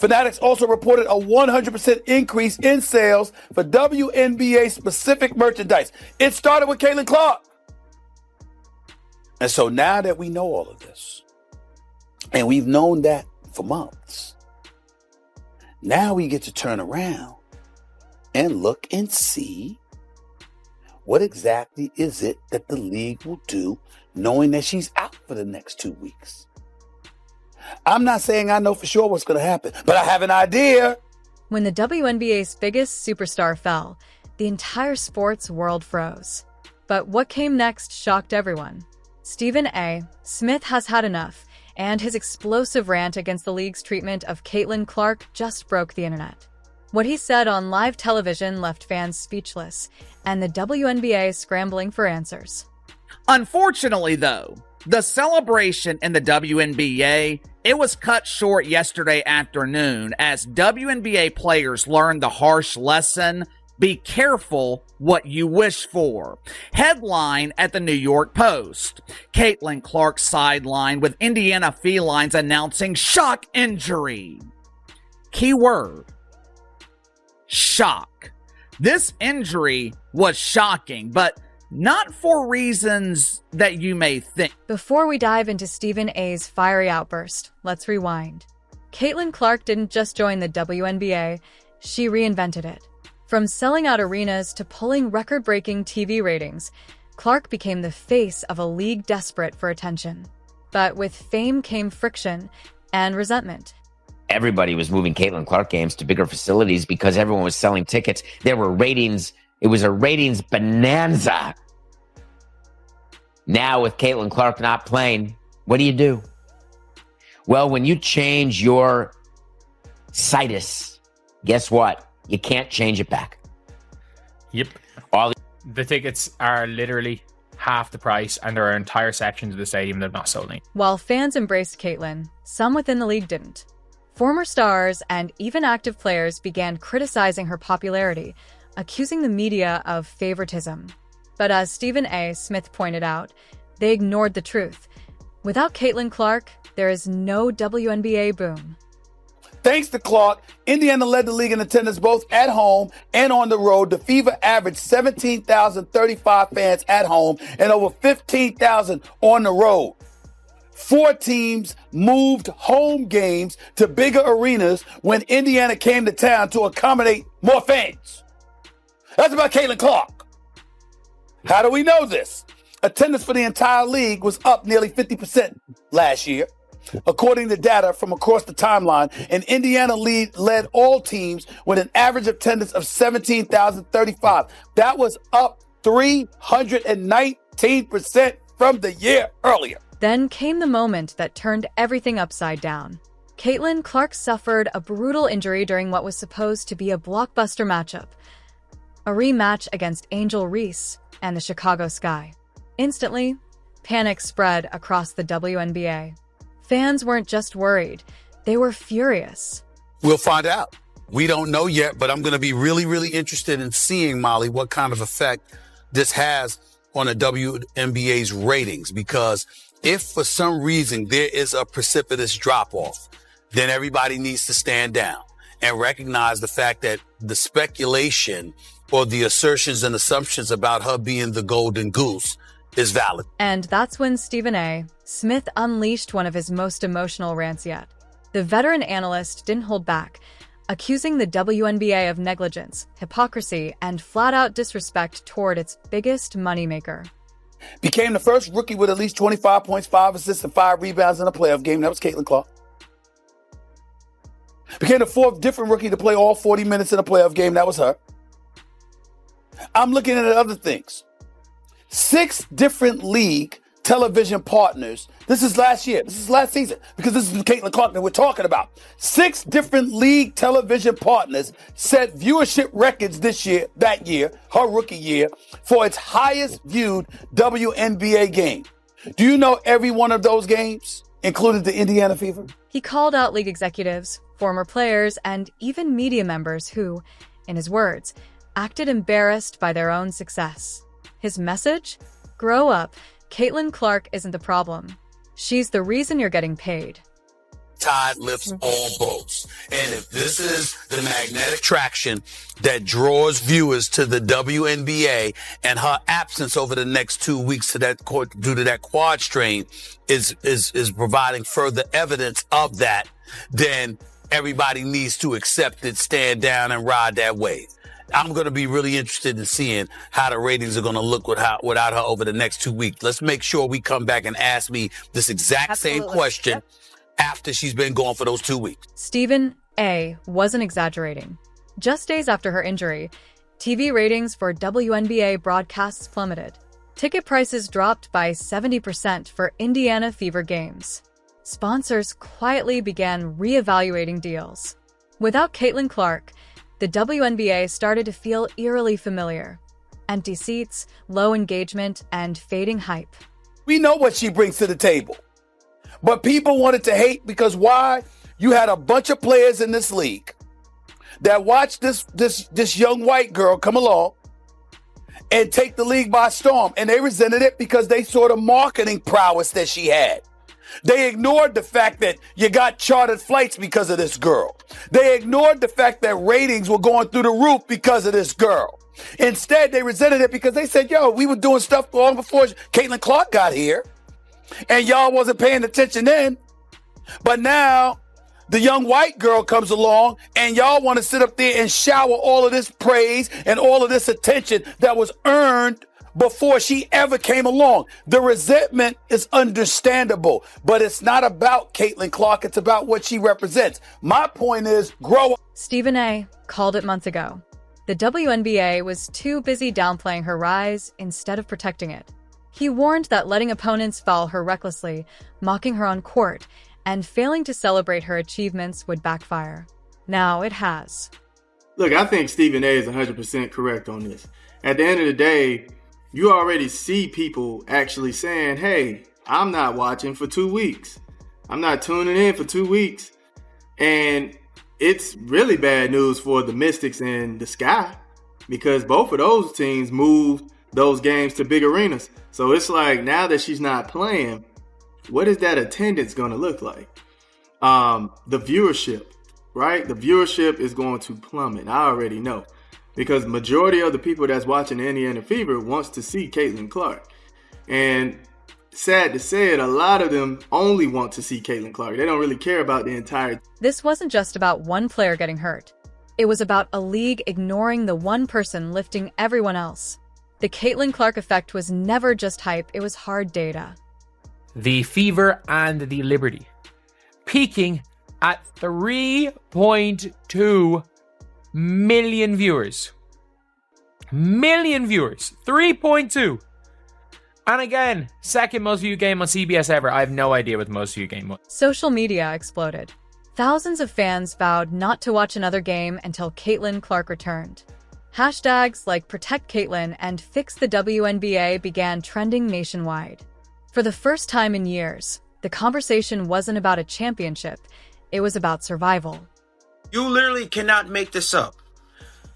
Fanatics also reported a 100% increase in sales for WNBA specific merchandise. It started with Caitlin Clark. And so now that we know all of this, and we've known that for months, now we get to turn around and look and see what exactly is it that the league will do knowing that she's out for the next 2 weeks. I'm not saying I know for sure what's going to happen, but I have an idea. When the WNBA's biggest superstar fell, the entire sports world froze. But what came next shocked everyone. Stephen A. Smith has had enough, and his explosive rant against the league's treatment of Caitlin Clark just broke the internet. What he said on live television left fans speechless, and the WNBA scrambling for answers. Unfortunately, though, the celebration in the WNBA, it was cut short yesterday afternoon as WNBA players learned the harsh lesson: be careful what you wish for. Headline at the New York Post: Caitlin Clark sidelined with Indiana Felines announcing shock injury. Keyword: shock. This injury was shocking, but not for reasons that you may think. Before we dive into Stephen A.'s fiery outburst, let's rewind. Caitlin Clark didn't just join the WNBA, she reinvented it. From selling out arenas to pulling record-breaking TV ratings, Clark became the face of a league desperate for attention. But with fame came friction and resentment. Everybody was moving Caitlin Clark games to bigger facilities because everyone was selling tickets. There were ratings. It was a ratings bonanza. Now with Caitlin Clark not playing, what do? Well, when you change your situs, guess what? You can't change it back. Yep. All the tickets are literally half the price, and there are entire sections of the stadium that have not sold any. While fans embraced Caitlin, some within the league didn't. Former stars and even active players began criticizing her popularity, accusing the media of favoritism. But as Stephen A. Smith pointed out, they ignored the truth. Without Caitlin Clark, there is no WNBA boom. Thanks to Clark, Indiana led the league in attendance both at home and on the road. The Fever averaged 17,035 fans at home and over 15,000 on the road. 4 teams moved home games to bigger arenas when Indiana came to town to accommodate more fans. That's about Caitlin Clark. How do we know this? Attendance for the entire league was up nearly 50% last year. According to data from across the timeline, and Indiana led all teams with an average attendance of 17,035. That was up 319% from the year earlier. Then came the moment that turned everything upside down. Caitlin Clark suffered a brutal injury during what was supposed to be a blockbuster matchup, a rematch against Angel Reese and the Chicago Sky. Instantly, panic spread across the WNBA. Fans weren't just worried, they were furious. We'll find out. We don't know yet, but I'm going to be really, really interested in seeing, Molly, what kind of effect this has on the WNBA's ratings, because if for some reason there is a precipitous drop-off, then everybody needs to stand down and recognize the fact that the speculation or the assertions and assumptions about her being the golden goose is valid. And that's when Stephen A. Smith unleashed one of his most emotional rants yet. The veteran analyst didn't hold back, accusing the WNBA of negligence, hypocrisy, and flat-out disrespect toward its biggest moneymaker. Became the first rookie with at least 25 points, 5 assists, and 5 rebounds in a playoff game. That was Caitlin Clark. Became the 4th different rookie to play all 40 minutes in a playoff game. That was her. I'm looking at other things. 6 different league television partners. This is last year. This is last season, because this is Caitlin Clark that we're talking about. 6 different league television partners set viewership records that year, her rookie year, for its highest viewed WNBA game. Do you know every one of those games included the Indiana Fever? He called out league executives, former players, and even media members who, in his words, acted embarrassed by their own success. His message? Grow up. Caitlin Clark isn't the problem. She's the reason you're getting paid. Tide lifts all boats. And investigative. This is the magnetic attraction that draws viewers to the WNBA, and her absence over the next 2 weeks due to that quad strain is providing further evidence of that. Then everybody needs to accept it, stand down, and ride that wave. I'm going to be really interested in seeing how the ratings are going to look without her over the next 2 weeks. Let's make sure we come back and ask me this exact same question after she's been gone for those 2 weeks. Stephen A. wasn't exaggerating. Just days after her injury, TV ratings for WNBA broadcasts plummeted. Ticket prices dropped by 70% for Indiana Fever games. Sponsors quietly began reevaluating deals. Without Caitlin Clark, the WNBA started to feel eerily familiar. Empty seats, low engagement, and fading hype. We know what she brings to the table. But people wanted to hate because why? You had a bunch of players in this league that watched this young white girl come along and take the league by storm. And they resented it because they saw the marketing prowess that she had. They ignored the fact that you got chartered flights because of this girl. They ignored the fact that ratings were going through the roof because of this girl. Instead, they resented it because they said, yo, we were doing stuff long before Caitlin Clark got here. And y'all wasn't paying attention then. But now the young white girl comes along and y'all want to sit up there and shower all of this praise and all of this attention that was earned before she ever came along. The resentment is understandable, but it's not about Caitlin Clark. It's about what she represents. My point is, grow up. Stephen A. called it months ago. The WNBA was too busy downplaying her rise instead of protecting it. He warned that letting opponents foul her recklessly, mocking her on court, and failing to celebrate her achievements would backfire. Now it has. Look, I think Stephen A. is 100% correct on this. At the end of the day, you already see people actually saying, hey, I'm not watching for 2 weeks. I'm not tuning in for 2 weeks. And it's really bad news for the Mystics and the Sky because both of those teams moved those games to big arenas. So it's like now that she's not playing, what is that attendance going to look like? The viewership, right? The viewership is going to plummet. I already know. Because majority of the people that's watching the Indiana Fever wants to see Caitlin Clark. And sad to say it, a lot of them only want to see Caitlin Clark. They don't really care about the entire... This wasn't just about one player getting hurt. It was about a league ignoring the one person lifting everyone else. The Caitlin Clark effect was never just hype, it was hard data. The Fever and the Liberty, peaking at 3.2 million viewers. 3.2. And again, second most viewed game on CBS ever. I have no idea what the most viewed game was. Social media exploded. Thousands of fans vowed not to watch another game until Caitlin Clark returned. Hashtags like Protect Caitlin and Fix the WNBA began trending nationwide. For the first time in years, the conversation wasn't about a championship, it was about survival. You literally cannot make this up.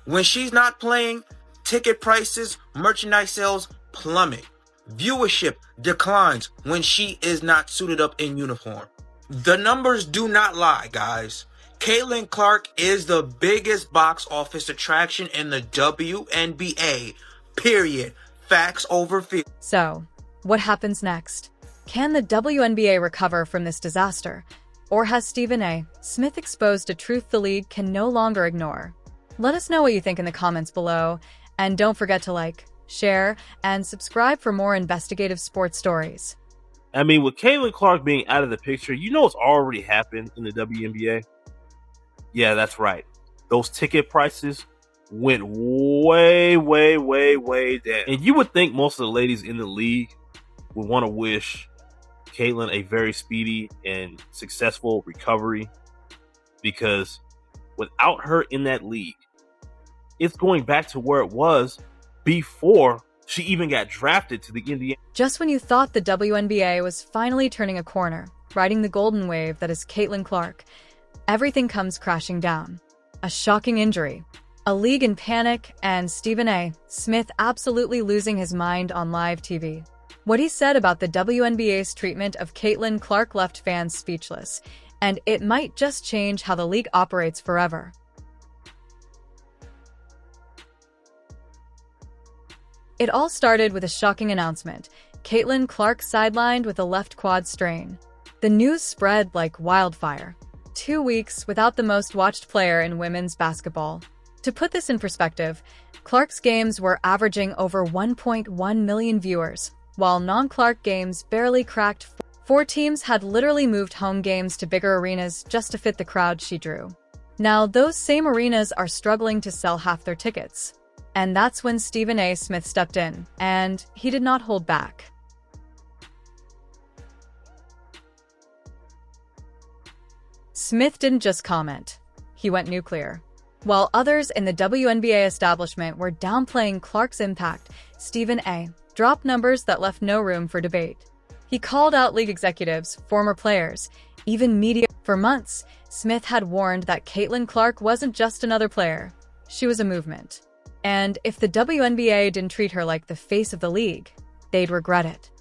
When she's not playing, ticket prices, merchandise sales plummet. Viewership declines when she is not suited up in uniform. The numbers do not lie, guys. Caitlin Clark is the biggest box office attraction in the WNBA, period. Facts over fear. So, what happens next? Can the WNBA recover from this disaster? Or has Stephen A. Smith exposed a truth the league can no longer ignore? Let us know what you think in the comments below, and don't forget to like, share, and subscribe for more investigative sports stories. I mean, with Caitlin Clark being out of the picture, you know what's already happened in the WNBA? Yeah, that's right. Those ticket prices went way, way, way, way down. And you would think most of the ladies in the league would want to wish Caitlin a very speedy and successful recovery, because without her in that league, it's going back to where it was before she even got drafted to the Indiana. Just when you thought the WNBA was finally turning a corner, riding the golden wave that is Caitlin Clark, everything comes crashing down. A shocking injury, a league in panic, and Stephen A. Smith absolutely losing his mind on live TV. What he said about the WNBA's treatment of Caitlin Clark left fans speechless, and it might just change how the league operates forever. It all started with a shocking announcement. Caitlin Clark sidelined with a left quad strain. The news spread like wildfire. 2 weeks without the most watched player in women's basketball. To put this in perspective, Clark's games were averaging over 1.1 million viewers, while non-Clark games barely cracked. 4 teams had literally moved home games to bigger arenas just to fit the crowd she drew. Now, those same arenas are struggling to sell half their tickets. And that's when Stephen A. Smith stepped in, and he did not hold back. Smith didn't just comment. He went nuclear. While others in the WNBA establishment were downplaying Clark's impact, Stephen A. dropped numbers that left no room for debate. He called out league executives, former players, even media. For months, Smith had warned that Caitlin Clark wasn't just another player. She was a movement. And if the WNBA didn't treat her like the face of the league, they'd regret it.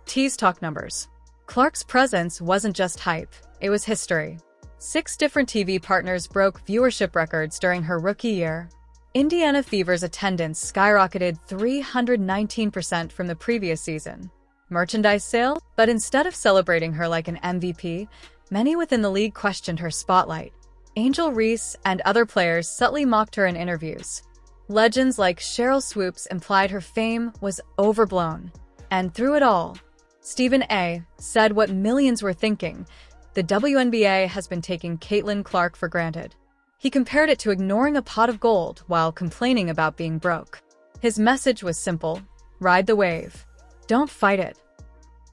Tease talk numbers. Clark's presence wasn't just hype, it was history. 6 different TV partners broke viewership records during her rookie year. Indiana Fever's attendance skyrocketed 319% from the previous season. Merchandise sales? But instead of celebrating her like an MVP, many within the league questioned her spotlight. Angel Reese and other players subtly mocked her in interviews. Legends like Cheryl Swoops implied her fame was overblown. And through it all, Stephen A. said what millions were thinking: the WNBA has been taking Caitlin Clark for granted. He compared it to ignoring a pot of gold while complaining about being broke. His message was simple: ride the wave. Don't fight it.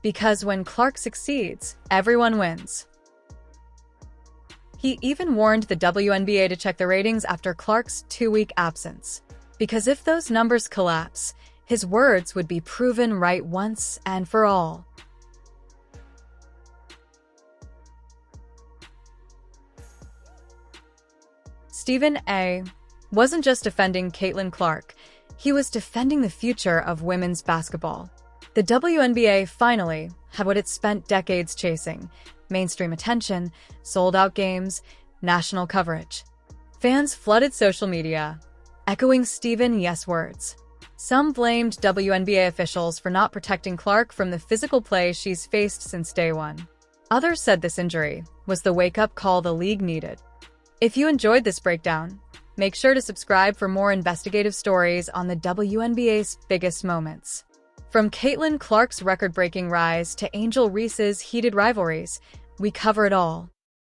Because when Clark succeeds, everyone wins. He even warned the WNBA to check the ratings after Clark's 2-week absence. Because if those numbers collapse, his words would be proven right once and for all. Stephen A. wasn't just defending Caitlin Clark, he was defending the future of women's basketball. The WNBA finally had what it spent decades chasing: mainstream attention, sold-out games, national coverage. Fans flooded social media, echoing Stephen Yes words. Some blamed WNBA officials for not protecting Clark from the physical play she's faced since day one. Others said this injury was the wake-up call the league needed. If you enjoyed this breakdown, make sure to subscribe for more investigative stories on the WNBA's biggest moments. From Caitlin Clark's record-breaking rise to Angel Reese's heated rivalries, we cover it all.